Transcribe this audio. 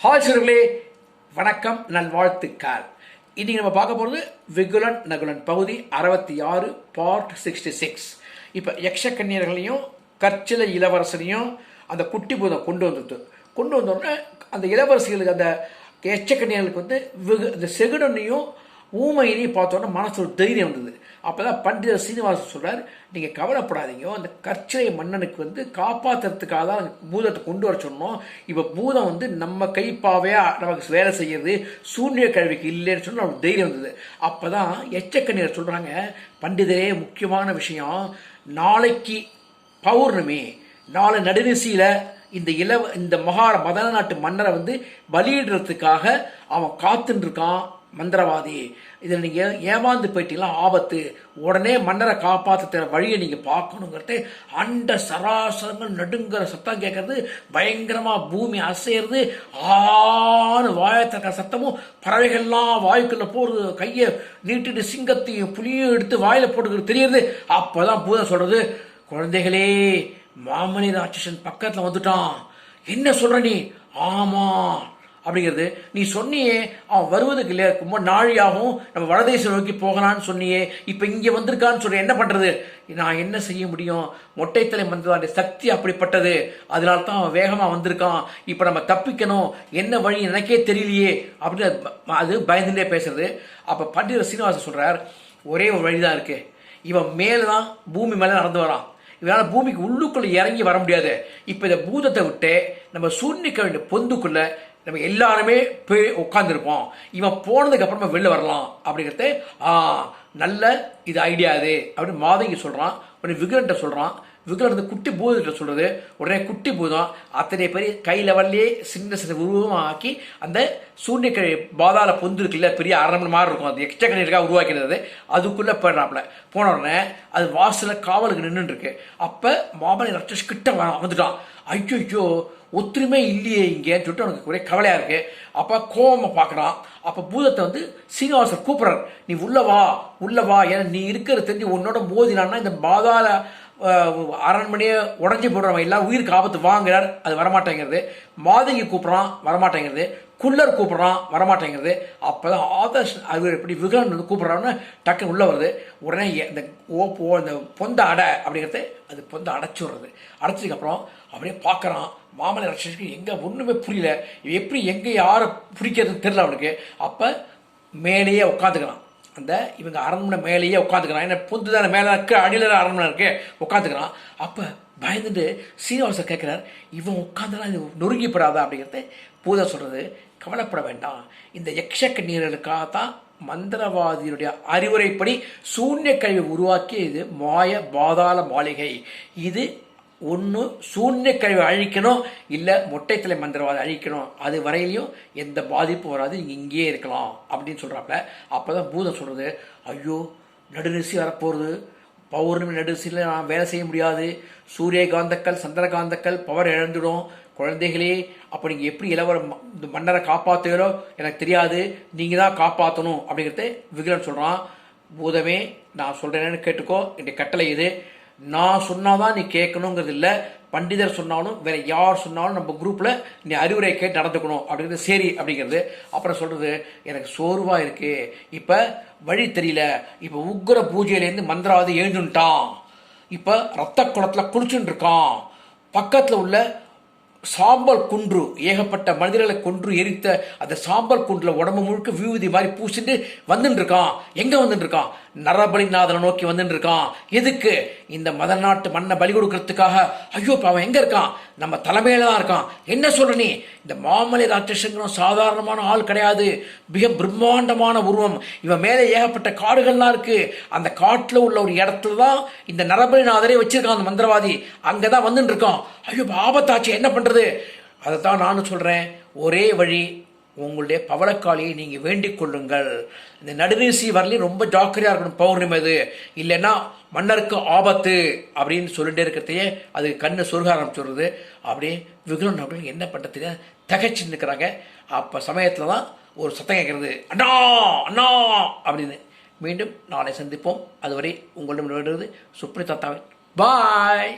Hi சிறுகளே, வணக்கம், நல்வாழ்த்துக்கள். இன்னைக்கு நம்ம பார்க்க போகிறது விகுலன் நகுலன் பகுதி 66 பார்ட் 66. இப்போ யக்ஷக்கன்னியர்களையும் கற்சில இளவரசனையும் அந்த குட்டி பூதம் கொண்டு வந்தோடனே அந்த இளவரசிகளுக்கு அந்த யட்சக்கன்னியர்களுக்கு வந்து இந்த செகுடனையும் ஊமையினையும் பார்த்தோன்னா மனசு ஒரு தைரியம் வந்தது. அப்போ தான் பண்டிதர் சீனிவாசன் சொல்கிறார், நீங்கள் கவலைப்படாதீங்க, அந்த கற்சிலை மன்னனுக்கு வந்து காப்பாற்றுறதுக்காக தான் பூதத்தை கொண்டு வர சொன்னோம். இப்போ பூதம் வந்து நம்ம கைப்பாவையாக நமக்கு வேலை செய்யறது சூன்ய கல்விக்கு இல்லைன்னு சொல்லி நமக்கு தைரியம் வந்தது. அப்போ தான் எச்சக்கண்ணீர் சொல்கிறாங்க, பண்டிதரே முக்கியமான விஷயம், நாளைக்கு பௌர்ணமி, நாளை நடுநிசியில் இந்த மதன நாட்டு மன்னரை வந்து பலியிடுறதுக்காக அவன் காத்துட்டு இருக்கான் மந்திரவாதி. இதில் நீங்கள் ஏமாந்து போயிட்டீங்களா ஆபத்து, உடனே மன்னரை காப்பாற்றுற வழியை நீங்கள் பார்க்கணுங்கிறது. அண்ட சராசரங்கள் நடுங்கிற சத்தம் கேட்கறது, பயங்கரமாக பூமி அசைறது, ஆணு வாயத்தக்க சத்தமும், பறவைகள்லாம் வாய்க்குள்ளே போகிறது, கையை நீட்டிட்டு சிங்கத்தையும் புளியும் எடுத்து வாயில் போட்டுக்கிறது தெரியுது. அப்போ தான் பூதம் சொல்கிறது, குழந்தைகளே, மாமணி ராட்சசன் பக்கத்தில் வந்துட்டான். என்ன சொல்கிற நீ? ஆமாம் அப்படிங்கிறது. நீ சொன்னியே அவன் வருவதுக்கு இல்லையா ரொம்ப நாழியாகவும் நம்ம வடதேசம் நோக்கி போகலான்னு சொன்னியே, இப்போ இங்கே வந்திருக்கான்னு சொல்லி என்ன பண்ணுறது? நான் என்ன செய்ய முடியும்? மொட்டைத்தலை மந்திரவாதி சக்தி அப்படிப்பட்டது, அதனால தான் அவன் வேகமாக வந்திருக்கான். இப்போ நம்ம தப்பிக்கணும், என்ன வழி எனக்கே தெரியலையே அப்படின்னு அது பயந்துட்டே பேசுறது. அப்போ பண்டிதர் சீனிவாசன் சொல்கிறார், ஒரே ஒரு வழி தான் இருக்குது. இவன் மேலே தான் பூமி மேலே நடந்து வரான், இதனால் பூமிக்கு உள்ளுக்குள்ளே இறங்கி வர முடியாது. இப்போ இந்த பூதத்தை விட்டு நம்ம சூன்னிக்க வேண்டிய பொந்துக்குள்ளே நம்ம எல்லாருமே போய் உட்காந்துருப்போம். இவன் போனதுக்கு அப்புறமா வெளில வரலாம் அப்படிங்கிறது. நல்ல இது ஐடியா அது அப்படின்னு மாதங்கி சொல்கிறான். உடனே விகரன்ட்ட சொல்கிறான். விகரன் வந்து குட்டி பூதத்தை சொல்கிறது. உடனே குட்டி பூதம் அத்தனை பெரிய கை லெவல்லே சின்ன சின்ன உருவமாக ஆக்கி அந்த சூன்யக்கழி பாதாள பொந்து இருக்குல்ல, பெரிய அரண்மனை மாதிரி இருக்கும், அது எக்ஸ்ட்ரா கணிக்காக உருவாக்கினது, அதுக்குள்ளே போயிடறாப்புல. போன உடனே அது வாசலில் காவலுக்கு நின்றுருக்கு. அப்போ மாமணி ராட்சஸ் கிட்ட வந்துட்டான். ஐயோ ஒத்துருமே இல்லையே இங்கேன்னு சொல்லிட்டு அவனுக்கு ஒரே கவலையாக இருக்குது. அப்போ கோவமாக பார்க்குறான். அப்போ பூதத்தை வந்து சீனிவாசர் கூப்பிட்றார், நீ உள்ளவா, ஏன்னா நீ இருக்கிறது தெரிஞ்சு உன்னோட மோதினான்னா இந்த பாதாள அரண்மனையே உடஞ்சி போடுறவன் எல்லாம் உயிருக்கு ஆபத்து வாங்குறார். அது வரமாட்டேங்கிறது. மாதங்கி கூப்பிட்றான், வரமாட்டேங்கிறது. குள்ளர் கூப்பிட்றான், வரமாட்டேங்கிறது. அப்போ தான் ஆதர்ஷ் அது எப்படி விகரன் வந்து கூப்பிட்றான்னு டக்குன்னு உள்ளே வருது. உடனே இந்த இந்த பொந்த அடை அப்படிங்கிறது, அது பொந்த அடைச்சி விடுறது. அடைச்சதுக்கப்புறம் அப்படியே பார்க்குறான். மாமலை ராட்சஸுக்கு எங்கே ஒன்றுமே புரியல, எப்படி எங்கே யாரை பிடிக்கிறதுன்னு தெரியல அவனுக்கு. அப்போ மேலேயே உட்காந்துக்கிறான், அந்த இவங்க அரண்மனை மேலேயே உட்காந்துக்கிறான். ஏன்னா பொந்து தானே மேலே இருக்கு, அடியில் அரண்மனை இருக்கு, உட்காந்துக்கிறான். அப்போ பயந்துட்டு சீனிவாசர் கேட்குறார், இவன் உட்காந்துலாம் இது நொறுங்கிப்படாதா அப்படிங்கிறது. பூதம் சொல்கிறது, கவலைப்பட வேண்டாம், இந்த யக்ஷக்கன்னியர்களுக்காகத்தான் மந்திரவாதியினுடைய அறிவுரைப்படி சூன்ய கல்வி உருவாக்கி இது மாய பாதாள மாளிகை. இது ஒன்று சூன்ய கழிவு அழிக்கணும், இல்லை மொட்டைத்தலை மந்திரவாதி அழிக்கணும், அது வரையிலையும் எந்த பாதிப்பும் வராது, நீங்கள் இங்கேயே இருக்கலாம் அப்படின்னு சொல்கிறாப்புல. அப்போ தான் பூதம் சொல்கிறது, ஐயோ நடுநிசி வரப்போகிறது, பௌர்ணமி நடுநிசியில் நான் வேலை செய்ய முடியாது, சூரியகாந்தக்கள் சந்திரகாந்தக்கள் பவர் இழந்துடும். குழந்தைகளே, அப்போ நீங்கள் எப்படி இந்த மன்னரை காப்பாற்றுகிறோ எனக்கு தெரியாது, நீங்கள் தான் காப்பாற்றணும் அப்படிங்கிறத விகரன் சொல்கிறான். பூதமே, நான் சொல்கிறேன்னு கேட்டுக்கோ, என்னுடைய கட்டளை இது, நான் சொன்னாதான் நீ கேட்கணுங்கிறது இல்லை, பண்டிதர் சொன்னாலும் வேற யார் சொன்னாலும் நம்ம குரூப்பில் நீ அறிவுரை கேட்டு நடந்துக்கணும் அப்படிங்கிறது சரி அப்படிங்கிறது. அப்புறம் சொல்கிறது, எனக்கு சோர்வாக இருக்கு, இப்போ வழி தெரியல, இப்போ உக்ர பூஜையிலேருந்து மந்திரவாதி எழுந்துட்டான், இப்போ ரத்த குளத்தில் குளிச்சுட்டு இருக்கான், பக்கத்தில் உள்ள சாம்பல் குன்று, ஏகப்பட்ட மனிதர்களை கொன்று எரித்த அந்த சாம்பல் குன்றில் உடம்பு முழுக்க வியூதி மாதிரி பூசிட்டு வந்துட்டு இருக்கான். எங்கே வந்துட்டு இருக்கான்? நரபலிநாதனை நோக்கி வந்துட்டு இருக்கான். எதுக்கு? இந்த மத நாட்டு மண்ணை பலி கொடுக்கறதுக்காக. ஐயோ, அவன் எங்கே இருக்கான்? நம்ம தலைமையில தான் இருக்கான். என்ன சொல்ற நீ? இந்த மாமலை ராட்சசங்களும் சாதாரணமான ஆள் கிடையாது, மிக பிரம்மாண்டமான உருவம். இவன் மேலே ஏகப்பட்ட காடுகள்லாம் இருக்கு. அந்த காட்டில் உள்ள ஒரு இடத்துல தான் இந்த நரபலிநாதரே வச்சிருக்கான் அந்த மந்திரவாதி. அங்கே தான் வந்துட்டு இருக்கான். ஐயோ, ஆபத்தாச்சு, என்ன பண்ணுறது? அதை தான் நானும் சொல்கிறேன், ஒரே வழி, உங்களுடைய பவளக்காளியை நீங்கள் வேண்டிக் கொள்ளுங்கள். இந்த நடுநிசி வரலையும் ரொம்ப ஜாக்கிரதையாக இருக்கணும், பௌர்ணமி அது, இல்லைன்னா மன்னருக்கு ஆபத்து அப்படின்னு சொல்லிட்டே இருக்கிறதையே அது கண்ணை சொருக ஆரம்பிச்சுடுறது. அப்படியே விகலன் அப்படின்னு என்ன பண்ணுறது தகைச்சு நிற்கிறாங்க. அப்போ சமயத்தில் தான் ஒரு சத்தம் கேட்குறது, அண்ணா அண்ணா அப்படின்னு. மீண்டும் நாளை சந்திப்போம். அதுவரை உங்களிடம் விடுவது சுப்ரீதாத்தாவின் பாய்.